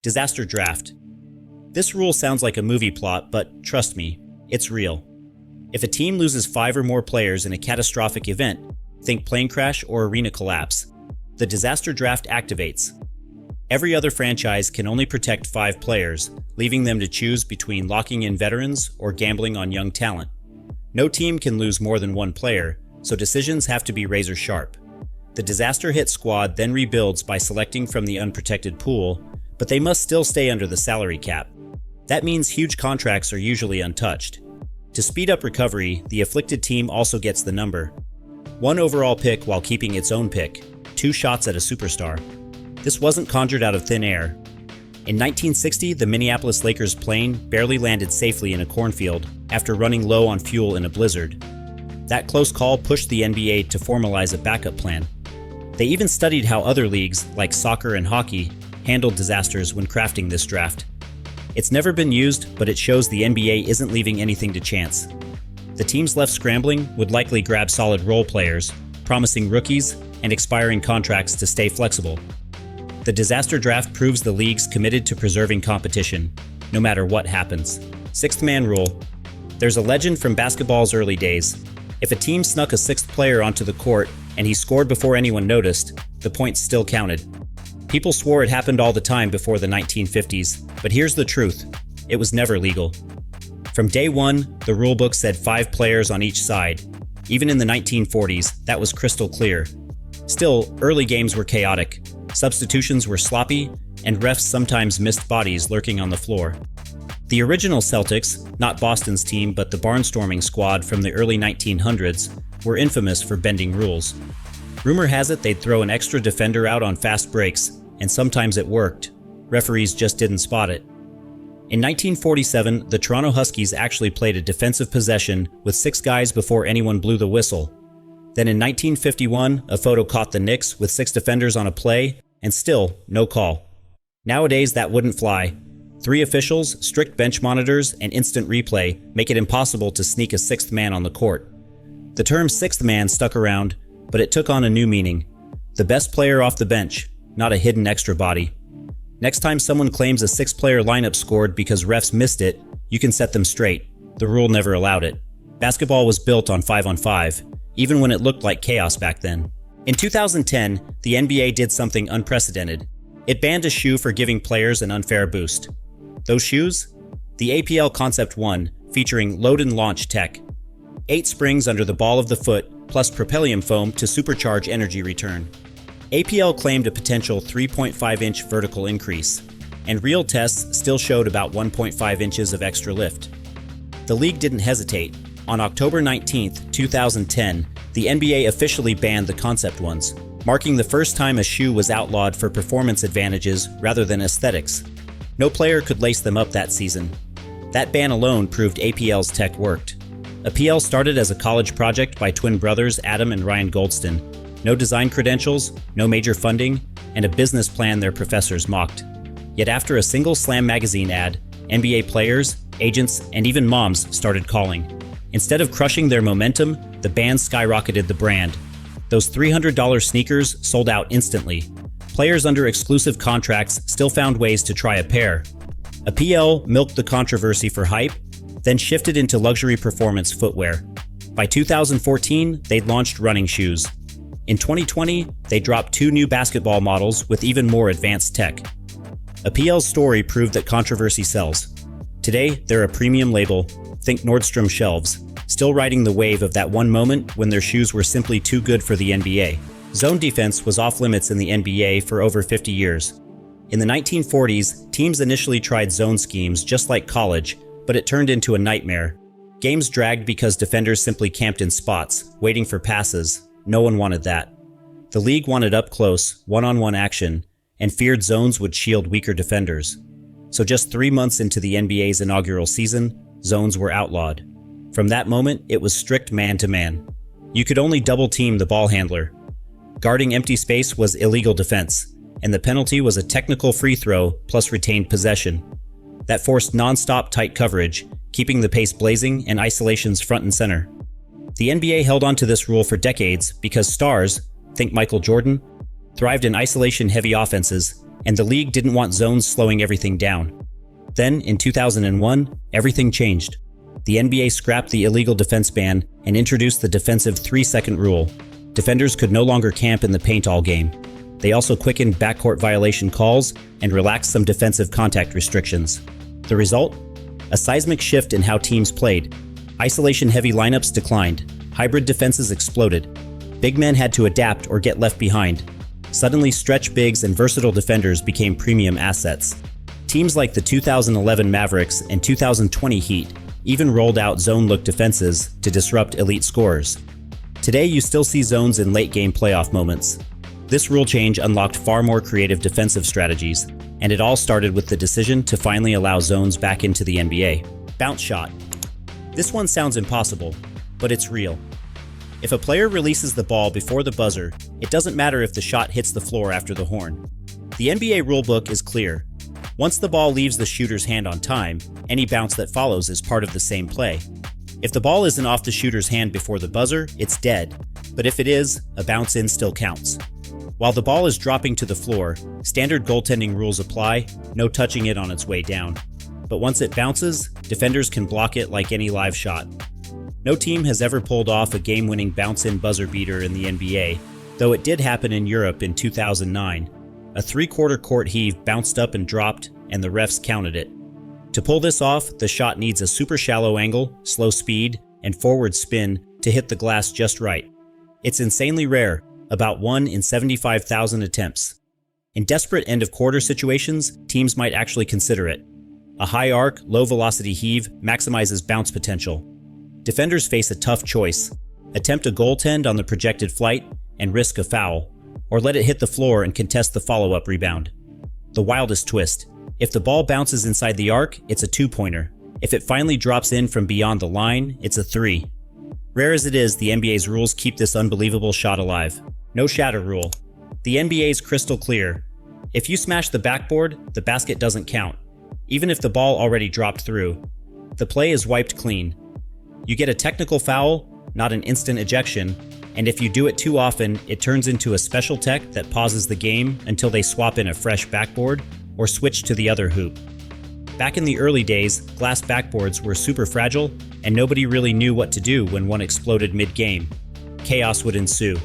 Disaster draft. This rule sounds like a movie plot, but trust me, it's real. If a team loses 5 or more players in a catastrophic event, think plane crash or arena collapse, the disaster draft activates. Every other franchise can only protect 5 players, leaving them to choose between locking in veterans or gambling on young talent. No team can lose more than 1 player, so decisions have to be razor sharp. The disaster hit squad then rebuilds by selecting from the unprotected pool, but they must still stay under the salary cap. That means huge contracts are usually untouched. To speed up recovery, the afflicted team also gets the number 1 overall pick while keeping its own pick, 2 shots at a superstar. This wasn't conjured out of thin air. In 1960, the Minneapolis Lakers plane barely landed safely in a cornfield after running low on fuel in a blizzard. That close call pushed the NBA to formalize a backup plan. They even studied how other leagues, like soccer and hockey, handled disasters when crafting this draft. It's never been used, but it shows the NBA isn't leaving anything to chance. The teams left scrambling would likely grab solid role players, promising rookies, and expiring contracts to stay flexible. The disaster draft proves the league's committed to preserving competition, no matter what happens. 6th man rule. There's a legend from basketball's early days. If a team snuck a 6th player onto the court and he scored before anyone noticed, the points still counted. People swore it happened all the time before the 1950s, but here's the truth. It was never legal. From day one, the rulebook said 5 players on each side. Even in the 1940s, that was crystal clear. Still, early games were chaotic. Substitutions were sloppy, and refs sometimes missed bodies lurking on the floor. The original Celtics, not Boston's team but the barnstorming squad from the early 1900s, were infamous for bending rules. Rumor has it they'd throw an extra defender out on fast breaks, and sometimes it worked. Referees just didn't spot it. In 1947, the Toronto Huskies actually played a defensive possession with 6 guys before anyone blew the whistle. Then in 1951, a photo caught the Knicks with 6 defenders on a play, and still, no call. Nowadays, that wouldn't fly. 3 officials, strict bench monitors, and instant replay make it impossible to sneak a 6th man on the court. The term 6th man stuck around, but it took on a new meaning. The best player off the bench, not a hidden extra body. Next time someone claims a 6-player lineup scored because refs missed it, you can set them straight. The rule never allowed it. Basketball was built on 5-on-5, even when it looked like chaos back then. In 2010, the NBA did something unprecedented. It banned a shoe for giving players an unfair boost. Those shoes? The APL Concept 1, featuring load and launch tech. 8 springs under the ball of the foot, plus propellium foam to supercharge energy return. APL claimed a potential 3.5-inch vertical increase, and real tests still showed about 1.5 inches of extra lift. The league didn't hesitate. On October 19, 2010, the NBA officially banned the Concept ones, marking the first time a shoe was outlawed for performance advantages rather than aesthetics. No player could lace them up that season. That ban alone proved APL's tech worked. APL started as a college project by twin brothers Adam and Ryan Goldston. No design credentials, no major funding, and a business plan their professors mocked. Yet after a single Slam magazine ad, NBA players, agents, and even moms started calling. Instead of crushing their momentum, the ban skyrocketed the brand. Those $300 sneakers sold out instantly. Players under exclusive contracts still found ways to try a pair. APL milked the controversy for hype, then shifted into luxury performance footwear. By 2014, they'd launched running shoes. In 2020, they dropped 2 new basketball models with even more advanced tech. APL's story proved that controversy sells. Today, they're a premium label, think Nordstrom shelves, still riding the wave of that one moment when their shoes were simply too good for the NBA. Zone defense was off limits in the NBA for over 50 years. In the 1940s, teams initially tried zone schemes just like college, but it turned into a nightmare. Games dragged because defenders simply camped in spots, waiting for passes. No one wanted that. The league wanted up-close, one-on-one action, and feared zones would shield weaker defenders. So just 3 months into the NBA's inaugural season, zones were outlawed. From that moment, it was strict man-to-man. You could only double-team the ball handler. Guarding empty space was illegal defense, and the penalty was a technical free throw plus retained possession. That forced non-stop tight coverage, keeping the pace blazing and isolations front and center. The NBA held on to this rule for decades because stars, think Michael Jordan, thrived in isolation-heavy offenses, and the league didn't want zones slowing everything down. Then, in 2001, everything changed. The NBA scrapped the illegal defense ban and introduced the defensive 3-second rule. Defenders could no longer camp in the paint all game. They also quickened backcourt violation calls and relaxed some defensive contact restrictions. The result? A seismic shift in how teams played. Isolation-heavy lineups declined. Hybrid defenses exploded. Big men had to adapt or get left behind. Suddenly, stretch bigs and versatile defenders became premium assets. Teams like the 2011 Mavericks and 2020 Heat even rolled out zone-look defenses to disrupt elite scorers. Today, you still see zones in late-game playoff moments. This rule change unlocked far more creative defensive strategies, and it all started with the decision to finally allow zones back into the NBA. Bounce shot. This one sounds impossible, but it's real. If a player releases the ball before the buzzer, it doesn't matter if the shot hits the floor after the horn. The NBA rulebook is clear. Once the ball leaves the shooter's hand on time, any bounce that follows is part of the same play. If the ball isn't off the shooter's hand before the buzzer, it's dead. But if it is, a bounce in still counts. While the ball is dropping to the floor, standard goaltending rules apply, no touching it on its way down. But once it bounces, defenders can block it like any live shot. No team has ever pulled off a game-winning bounce-in buzzer beater in the NBA, though it did happen in Europe in 2009. A 3/4 court heave bounced up and dropped, and the refs counted it. To pull this off, the shot needs a super shallow angle, slow speed, and forward spin to hit the glass just right. It's insanely rare, about 1 in 75,000 attempts. In desperate end-of-quarter situations, teams might actually consider it. A high arc, low-velocity heave maximizes bounce potential. Defenders face a tough choice: attempt a goaltend on the projected flight and risk a foul, or let it hit the floor and contest the follow-up rebound. The wildest twist: if the ball bounces inside the arc, it's a two-pointer. If it finally drops in from beyond the line, it's a three. Rare as it is, the NBA's rules keep this unbelievable shot alive. No shatter rule. The NBA's crystal clear. If you smash the backboard, the basket doesn't count, even if the ball already dropped through. The play is wiped clean. You get a technical foul, not an instant ejection, and if you do it too often, it turns into a special tech that pauses the game until they swap in a fresh backboard or switch to the other hoop. Back in the early days, glass backboards were super fragile, and nobody really knew what to do when one exploded mid-game. Chaos would ensue.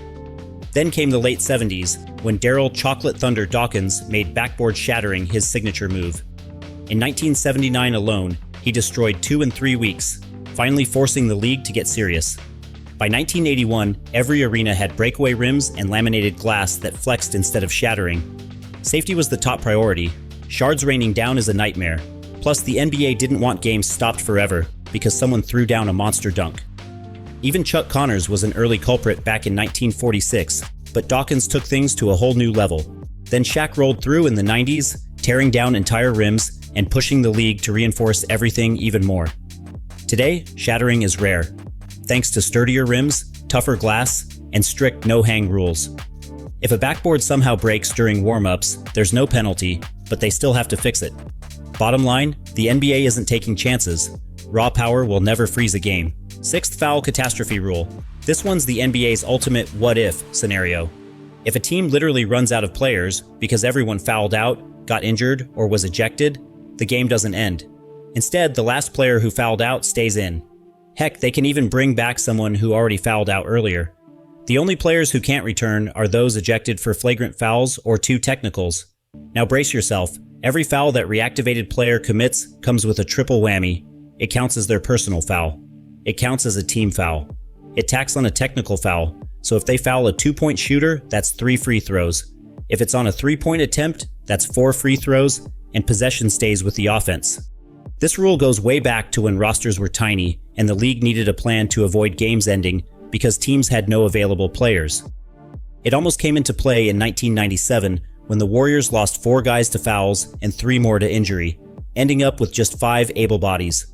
Then came the late 70s, when Daryl "Chocolate Thunder" Dawkins made backboard shattering his signature move. In 1979 alone, he destroyed 2 in 3 weeks, finally forcing the league to get serious. By 1981, every arena had breakaway rims and laminated glass that flexed instead of shattering. Safety was the top priority. Shards raining down is a nightmare. Plus, the NBA didn't want games stopped forever because someone threw down a monster dunk. Even Chuck Connors was an early culprit back in 1946, but Dawkins took things to a whole new level. Then Shaq rolled through in the 90s, tearing down entire rims and pushing the league to reinforce everything even more. Today, shattering is rare, thanks to sturdier rims, tougher glass, and strict no-hang rules. If a backboard somehow breaks during warm-ups, there's no penalty, but they still have to fix it. Bottom line, the NBA isn't taking chances. Raw power will never freeze a game. 6th foul catastrophe rule. This one's the NBA's ultimate what-if scenario. If a team literally runs out of players because everyone fouled out, got injured, or was ejected, the game doesn't end. Instead, the last player who fouled out stays in. Heck, they can even bring back someone who already fouled out earlier. The only players who can't return are those ejected for flagrant fouls or 2 technicals. Now brace yourself. Every foul that reactivated player commits comes with a triple whammy. It counts as their personal foul. It counts as a team foul. It tacks on a technical foul, so if they foul a 2-point shooter, that's 3 free throws. If it's on a 3-point attempt, that's 4 free throws, and possession stays with the offense. This rule goes way back to when rosters were tiny and the league needed a plan to avoid games ending because teams had no available players. It almost came into play in 1997 when the Warriors lost 4 guys to fouls and 3 more to injury, ending up with just 5 able bodies.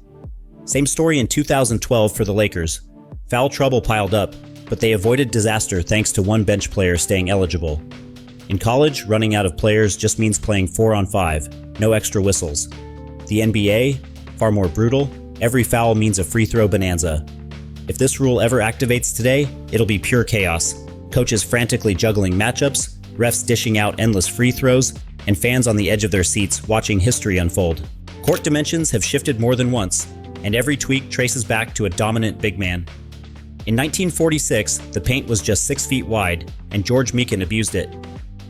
Same story in 2012 for the Lakers. Foul trouble piled up, but they avoided disaster thanks to 1 bench player staying eligible. In college, running out of players just means playing 4-on-5, no extra whistles. The NBA, far more brutal, every foul means a free throw bonanza. If this rule ever activates today, it'll be pure chaos. Coaches frantically juggling matchups, refs dishing out endless free throws, and fans on the edge of their seats watching history unfold. Court dimensions have shifted more than once, and every tweak traces back to a dominant big man. In 1946, the paint was just 6 feet wide, and George Mikan abused it.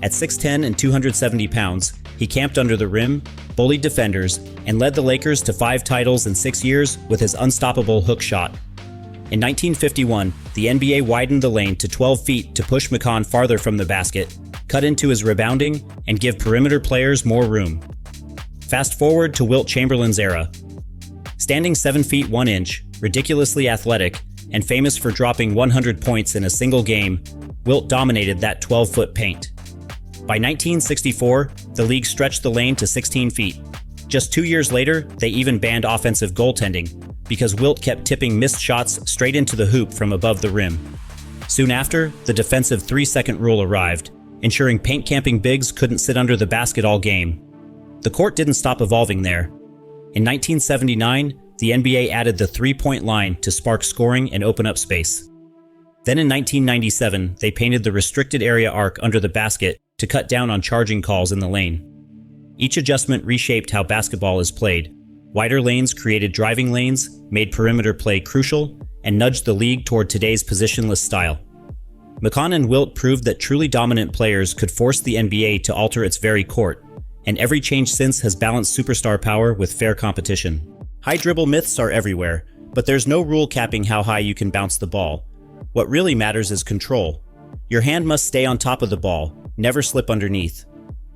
At 6'10" and 270 pounds, he camped under the rim, bullied defenders, and led the Lakers to 5 titles in 6 years with his unstoppable hook shot. In 1951, the NBA widened the lane to 12 feet to push Mikan farther from the basket, cut into his rebounding, and give perimeter players more room. Fast forward to Wilt Chamberlain's era. Standing 7 feet 1 inch, ridiculously athletic, and famous for dropping 100 points in a single game, Wilt dominated that 12-foot paint. By 1964, the league stretched the lane to 16 feet. Just 2 years later, they even banned offensive goaltending, because Wilt kept tipping missed shots straight into the hoop from above the rim. Soon after, the defensive 3-second rule arrived, ensuring paint-camping bigs couldn't sit under the basket all game. The court didn't stop evolving there. In 1979, the NBA added the three-point line to spark scoring and open up space. Then in 1997, they painted the restricted area arc under the basket to cut down on charging calls in the lane. Each adjustment reshaped how basketball is played. Wider lanes created driving lanes, made perimeter play crucial, and nudged the league toward today's positionless style. Mikan and Wilt proved that truly dominant players could force the NBA to alter its very court, and every change since has balanced superstar power with fair competition. High dribble myths are everywhere, but there's no rule capping how high you can bounce the ball. What really matters is control. Your hand must stay on top of the ball, never slip underneath.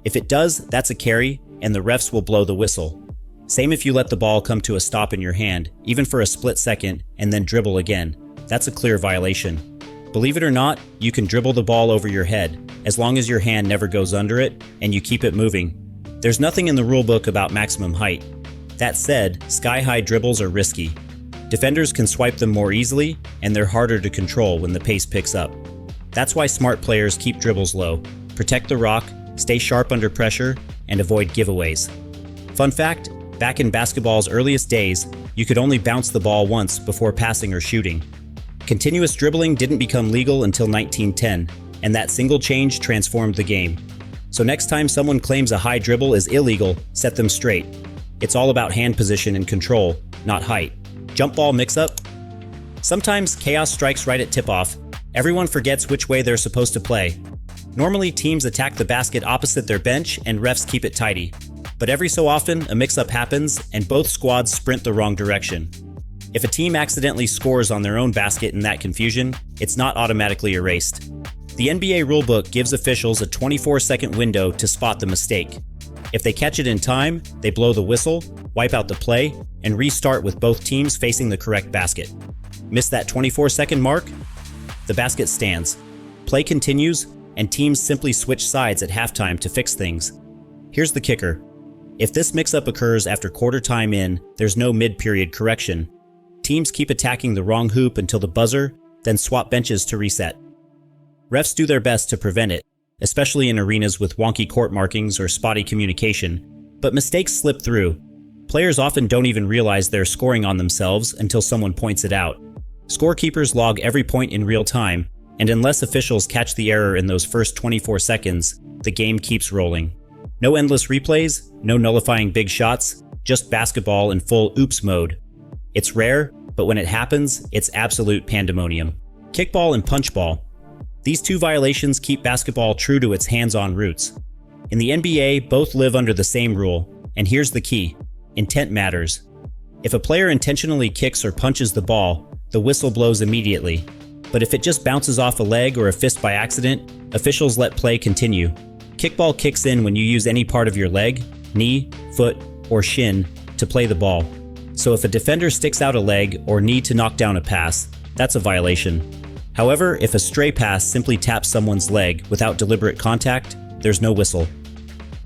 If it does, that's a carry, and the refs will blow the whistle. Same if you let the ball come to a stop in your hand, even for a split second, and then dribble again. That's a clear violation. Believe it or not, you can dribble the ball over your head, as long as your hand never goes under it, and you keep it moving. There's nothing in the rulebook about maximum height. That said, sky-high dribbles are risky. Defenders can swipe them more easily, and they're harder to control when the pace picks up. That's why smart players keep dribbles low, protect the rock, stay sharp under pressure, and avoid giveaways. Fun fact, back in basketball's earliest days, you could only bounce the ball once before passing or shooting. Continuous dribbling didn't become legal until 1910, and that single change transformed the game. So next time someone claims a high dribble is illegal, set them straight. It's all about hand position and control, not height. Jump ball mix-up? Sometimes chaos strikes right at tip-off. Everyone forgets which way they're supposed to play. Normally, teams attack the basket opposite their bench and refs keep it tidy. But every so often, a mix-up happens and both squads sprint the wrong direction. If a team accidentally scores on their own basket in that confusion, it's not automatically erased. The NBA rulebook gives officials a 24-second window to spot the mistake. If they catch it in time, they blow the whistle, wipe out the play, and restart with both teams facing the correct basket. Miss that 24-second mark? The basket stands. Play continues, and teams simply switch sides at halftime to fix things. Here's the kicker. If this mix-up occurs after quarter time in, there's no mid-period correction. Teams keep attacking the wrong hoop until the buzzer, then swap benches to reset. Refs do their best to prevent it, especially in arenas with wonky court markings or spotty communication, but mistakes slip through. Players often don't even realize they're scoring on themselves until someone points it out. Scorekeepers log every point in real time, and unless officials catch the error in those first 24 seconds, the game keeps rolling. No endless replays, no nullifying big shots, just basketball in full oops mode. It's rare, but when it happens, it's absolute pandemonium. Kickball and punchball. These two violations keep basketball true to its hands-on roots. In the NBA, both live under the same rule, and here's the key. Intent matters. If a player intentionally kicks or punches the ball, the whistle blows immediately. But if it just bounces off a leg or a fist by accident, officials let play continue. Kickball kicks in when you use any part of your leg, knee, foot, or shin to play the ball. So if a defender sticks out a leg or knee to knock down a pass, that's a violation. However, if a stray pass simply taps someone's leg without deliberate contact, there's no whistle.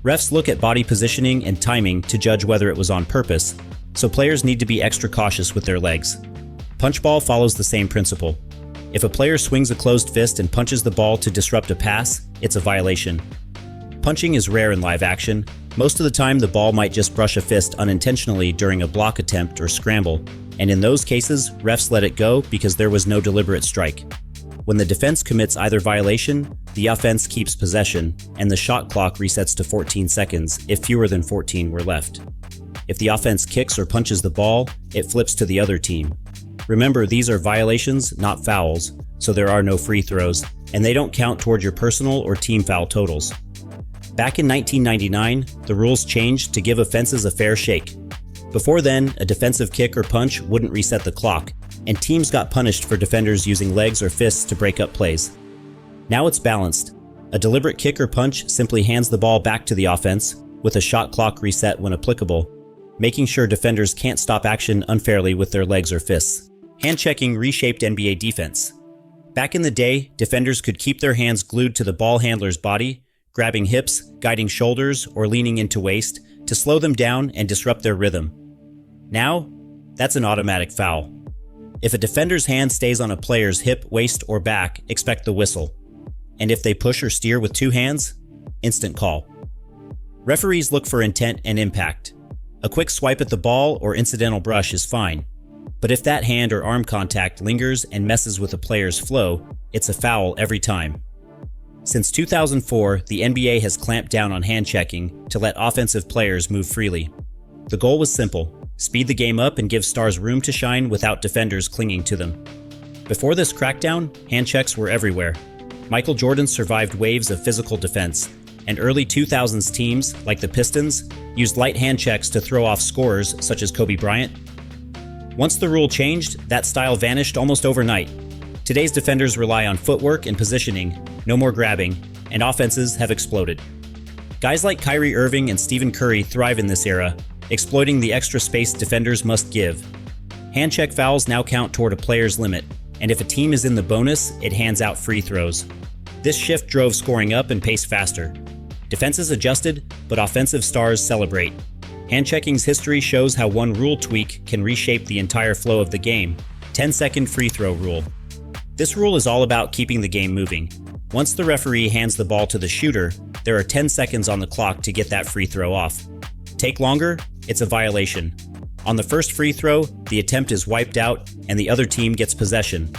Refs look at body positioning and timing to judge whether it was on purpose, so players need to be extra cautious with their legs. Punchball follows the same principle. If a player swings a closed fist and punches the ball to disrupt a pass, it's a violation. Punching is rare in live action. Most of the time, the ball might just brush a fist unintentionally during a block attempt or scramble, and in those cases, refs let it go because there was no deliberate strike. When the defense commits either violation, the offense keeps possession, and the shot clock resets to 14 seconds if fewer than 14 were left. If the offense kicks or punches the ball, it flips to the other team. Remember, these are violations, not fouls, so there are no free throws, and they don't count toward your personal or team foul totals. Back in 1999, the rules changed to give offenses a fair shake. Before then, a defensive kick or punch wouldn't reset the clock, and teams got punished for defenders using legs or fists to break up plays. Now it's balanced. A deliberate kick or punch simply hands the ball back to the offense, with a shot clock reset when applicable, making sure defenders can't stop action unfairly with their legs or fists. Hand-checking reshaped NBA defense. Back in the day, defenders could keep their hands glued to the ball handler's body, grabbing hips, guiding shoulders, or leaning into waist to slow them down and disrupt their rhythm. Now, that's an automatic foul. If a defender's hand stays on a player's hip, waist, or back, expect the whistle. And if they push or steer with two hands, instant call. Referees look for intent and impact. A quick swipe at the ball or incidental brush is fine. But if that hand or arm contact lingers and messes with a player's flow, it's a foul every time. Since 2004, the NBA has clamped down on hand-checking to let offensive players move freely. The goal was simple: speed the game up and give stars room to shine without defenders clinging to them. Before this crackdown, hand checks were everywhere. Michael Jordan survived waves of physical defense, and early 2000s teams, like the Pistons, used light hand checks to throw off scorers such as Kobe Bryant. Once the rule changed, that style vanished almost overnight. Today's defenders rely on footwork and positioning, no more grabbing, and offenses have exploded. Guys like Kyrie Irving and Stephen Curry thrive in this era, exploiting the extra space defenders must give. Hand check fouls now count toward a player's limit, and if a team is in the bonus, it hands out free throws. This shift drove scoring up and pace faster. Defenses adjusted, but offensive stars celebrate. Hand-checking's history shows how one rule tweak can reshape the entire flow of the game. 10-second free throw rule. This rule is all about keeping the game moving. Once the referee hands the ball to the shooter, there are 10 seconds on the clock to get that free throw off. Take longer, it's a violation. On the first free throw, the attempt is wiped out and the other team gets possession.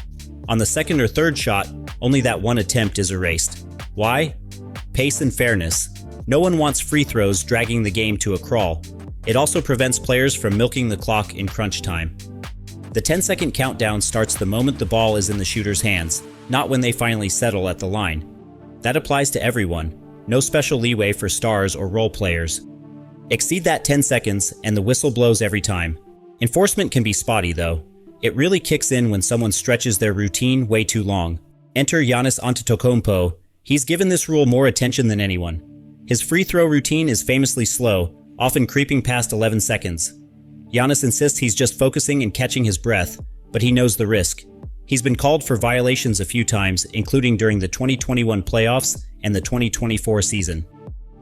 On the second or third shot, only that one attempt is erased. Why? Pace and fairness. No one wants free throws dragging the game to a crawl. It also prevents players from milking the clock in crunch time. The 10-second countdown starts the moment the ball is in the shooter's hands, not when they finally settle at the line. That applies to everyone. No special leeway for stars or role players. Exceed that 10 seconds and the whistle blows every time. Enforcement can be spotty though. It really kicks in when someone stretches their routine way too long. Enter Giannis Antetokounmpo. He's given this rule more attention than anyone. His free throw routine is famously slow, often creeping past 11 seconds. Giannis insists he's just focusing and catching his breath, but he knows the risk. He's been called for violations a few times, including during the 2021 playoffs and the 2024 season.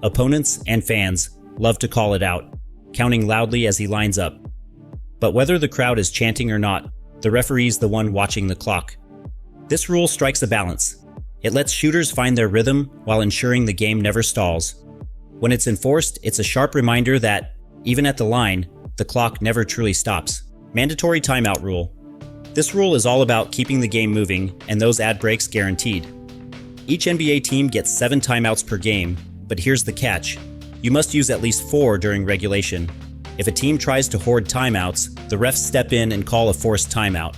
Opponents and fans love to call it out, counting loudly as he lines up. But whether the crowd is chanting or not, the referee's the one watching the clock. This rule strikes a balance. It lets shooters find their rhythm while ensuring the game never stalls. When it's enforced, it's a sharp reminder that, even at the line, the clock never truly stops. Mandatory timeout rule. This rule is all about keeping the game moving and those ad breaks guaranteed. Each NBA team gets 7 timeouts per game, but here's the catch. You must use at least 4 during regulation. If a team tries to hoard timeouts, the refs step in and call a forced timeout.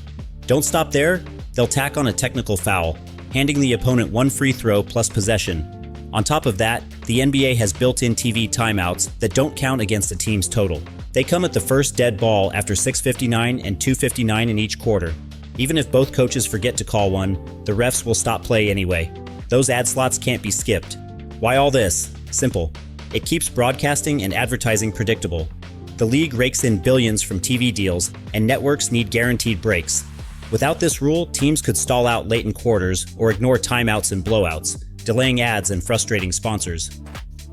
Don't stop there, they'll tack on a technical foul, handing the opponent 1 free throw plus possession. On top of that, the NBA has built-in TV timeouts that don't count against a team's total. They come at the first dead ball after 6:59 and 2:59 in each quarter. Even if both coaches forget to call one, the refs will stop play anyway. Those ad slots can't be skipped. Why all this? Simple. It keeps broadcasting and advertising predictable. The league rakes in billions from TV deals, and networks need guaranteed breaks. Without this rule, teams could stall out late in quarters or ignore timeouts and blowouts, delaying ads and frustrating sponsors.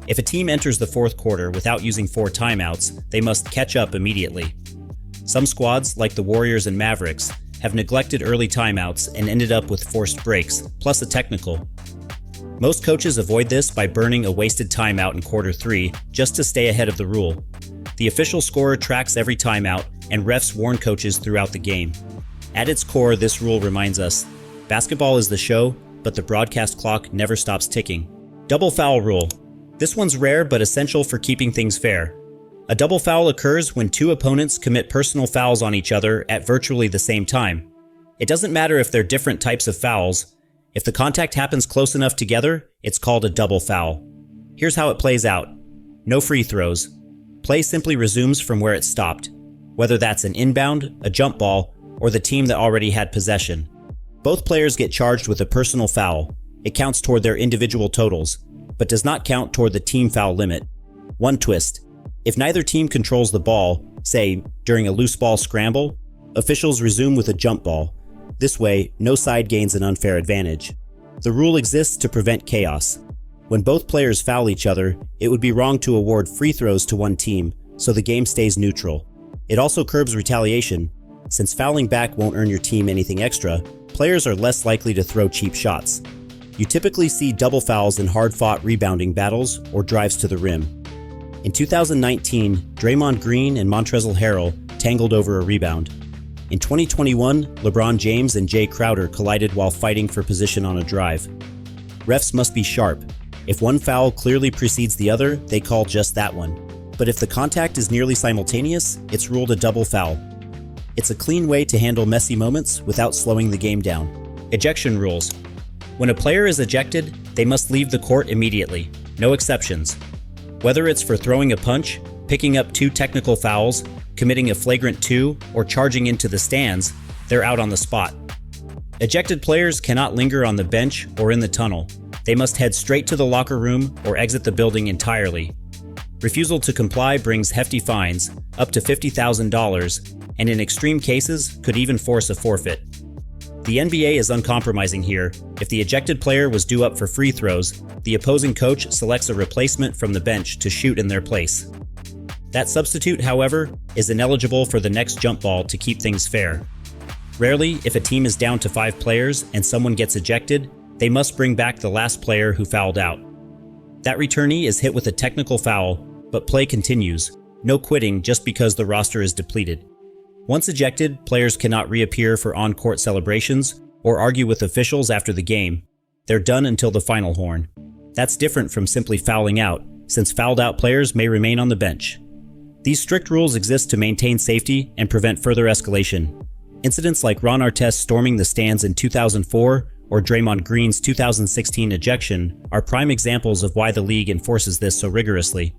If a team enters the fourth quarter without using 4 timeouts, they must catch up immediately. Some squads, like the Warriors and Mavericks, have neglected early timeouts and ended up with forced breaks, plus a technical. Most coaches avoid this by burning a wasted timeout in quarter 3 just to stay ahead of the rule. The official scorer tracks every timeout, and refs warn coaches throughout the game. At its core, this rule reminds us, Basketball is the show, but the broadcast clock never stops ticking. Double foul rule. This one's rare but essential for keeping things fair. A double foul occurs when two opponents commit personal fouls on each other at virtually the same time. It doesn't matter if they're different types of fouls. If the contact happens close enough together, it's called a double foul. Here's how it plays out. No free throws. Play simply resumes from where it stopped, whether that's an inbound, a jump ball, or the team that already had possession. Both players get charged with a personal foul. It counts toward their individual totals, but does not count toward the team foul limit. One twist. If neither team controls the ball, say, during a loose ball scramble, officials resume with a jump ball. This way, no side gains an unfair advantage. The rule exists to prevent chaos. When both players foul each other, it would be wrong to award free throws to one team, so the game stays neutral. It also curbs retaliation. Since fouling back won't earn your team anything extra, players are less likely to throw cheap shots. You typically see double fouls in hard-fought rebounding battles or drives to the rim. In 2019, Draymond Green and Montrezl Harrell tangled over a rebound. In 2021, LeBron James and Jay Crowder collided while fighting for position on a drive. Refs must be sharp. If one foul clearly precedes the other, they call just that one. But if the contact is nearly simultaneous, it's ruled a double foul. It's a clean way to handle messy moments without slowing the game down. Ejection rules. When a player is ejected, they must leave the court immediately. No exceptions. Whether it's for throwing a punch, picking up two technical fouls, committing a flagrant 2, or charging into the stands, they're out on the spot. Ejected players cannot linger on the bench or in the tunnel. They must head straight to the locker room or exit the building entirely. Refusal to comply brings hefty fines, up to $50,000, and in extreme cases could even force a forfeit. The NBA is uncompromising here. If the ejected player was due up for free throws, the opposing coach selects a replacement from the bench to shoot in their place. That substitute, however, is ineligible for the next jump ball to keep things fair. Rarely, if a team is down to 5 players and someone gets ejected, they must bring back the last player who fouled out. That returnee is hit with a technical foul, but play continues. No quitting just because the roster is depleted. Once ejected, players cannot reappear for on-court celebrations or argue with officials after the game. They're done until the final horn. That's different from simply fouling out, since fouled-out players may remain on the bench. These strict rules exist to maintain safety and prevent further escalation. Incidents like Ron Artest storming the stands in 2004 or Draymond Green's 2016 ejection are prime examples of why the league enforces this so rigorously.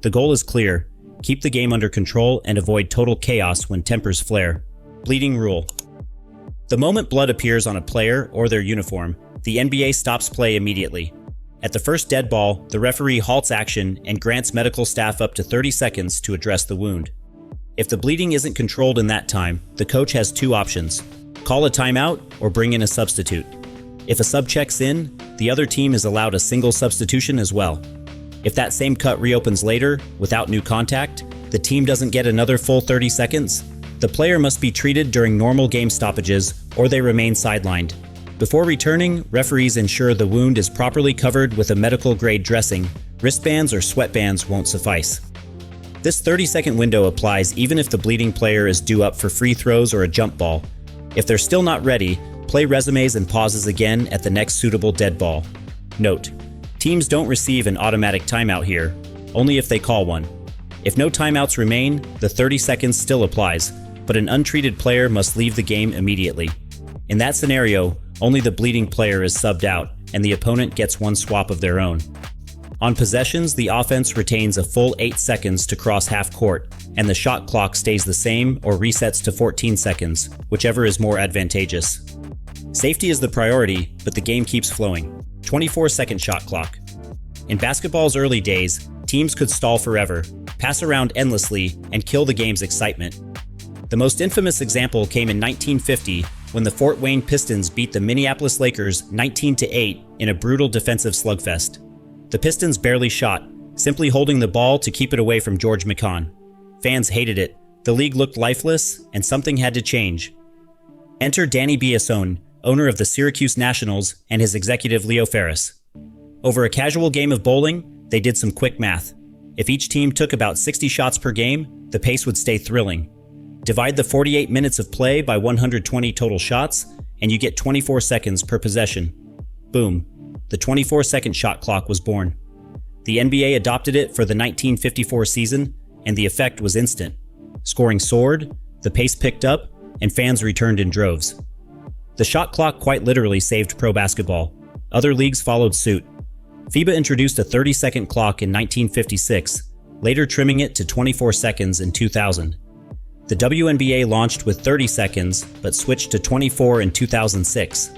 The goal is clear: keep the game under control and avoid total chaos when tempers flare. Bleeding rule. The moment blood appears on a player or their uniform, the NBA stops play immediately. At the first dead ball, the referee halts action and grants medical staff up to 30 seconds to address the wound. If the bleeding isn't controlled in that time, the coach has 2 options: call a timeout or bring in a substitute. If a sub checks in, the other team is allowed a single substitution as well. If that same cut reopens later, without new contact, the team doesn't get another full 30 seconds. The player must be treated during normal game stoppages or they remain sidelined. Before returning, referees ensure the wound is properly covered with a medical-grade dressing. Wristbands or sweatbands won't suffice. This 30-second window applies even if the bleeding player is due up for free throws or a jump ball. If they're still not ready, play resumes and pauses again at the next suitable dead ball. Note: teams don't receive an automatic timeout here, only if they call one. If no timeouts remain, the 30 seconds still applies, but an untreated player must leave the game immediately. In that scenario, only the bleeding player is subbed out, and the opponent gets one swap of their own. On possessions, the offense retains a full 8 seconds to cross half court, and the shot clock stays the same or resets to 14 seconds, whichever is more advantageous. Safety is the priority, but the game keeps flowing. 24-second shot clock. In basketball's early days, teams could stall forever, pass around endlessly, and kill the game's excitement. The most infamous example came in 1950 when the Fort Wayne Pistons beat the Minneapolis Lakers 19-8 in a brutal defensive slugfest. The Pistons barely shot, simply holding the ball to keep it away from George McCon. Fans hated it, the league looked lifeless, and something had to change. Enter Danny Biasone, owner of the Syracuse Nationals, and his executive Leo Ferris. Over a casual game of bowling, they did some quick math. If each team took about 60 shots per game, the pace would stay thrilling. Divide the 48 minutes of play by 120 total shots, and you get 24 seconds per possession. Boom. The 24-second shot clock was born. The NBA adopted it for the 1954 season, and the effect was instant. Scoring soared, the pace picked up, and fans returned in droves. The shot clock quite literally saved pro basketball. Other leagues followed suit. FIBA introduced a 30-second clock in 1956, later trimming it to 24 seconds in 2000. The WNBA launched with 30 seconds, but switched to 24 in 2006.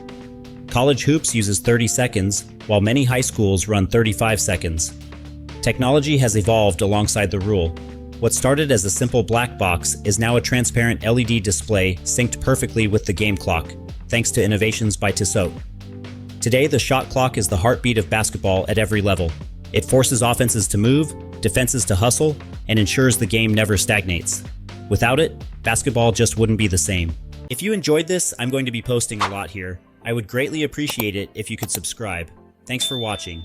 College hoops uses 30 seconds, while many high schools run 35 seconds. Technology has evolved alongside the rule. What started as a simple black box is now a transparent LED display synced perfectly with the game clock, thanks to innovations by Tissot. Today, the shot clock is the heartbeat of basketball at every level. It forces offenses to move, defenses to hustle, and ensures the game never stagnates. Without it, basketball just wouldn't be the same. If you enjoyed this, I'm going to be posting a lot here. I would greatly appreciate it if you could subscribe. Thanks for watching.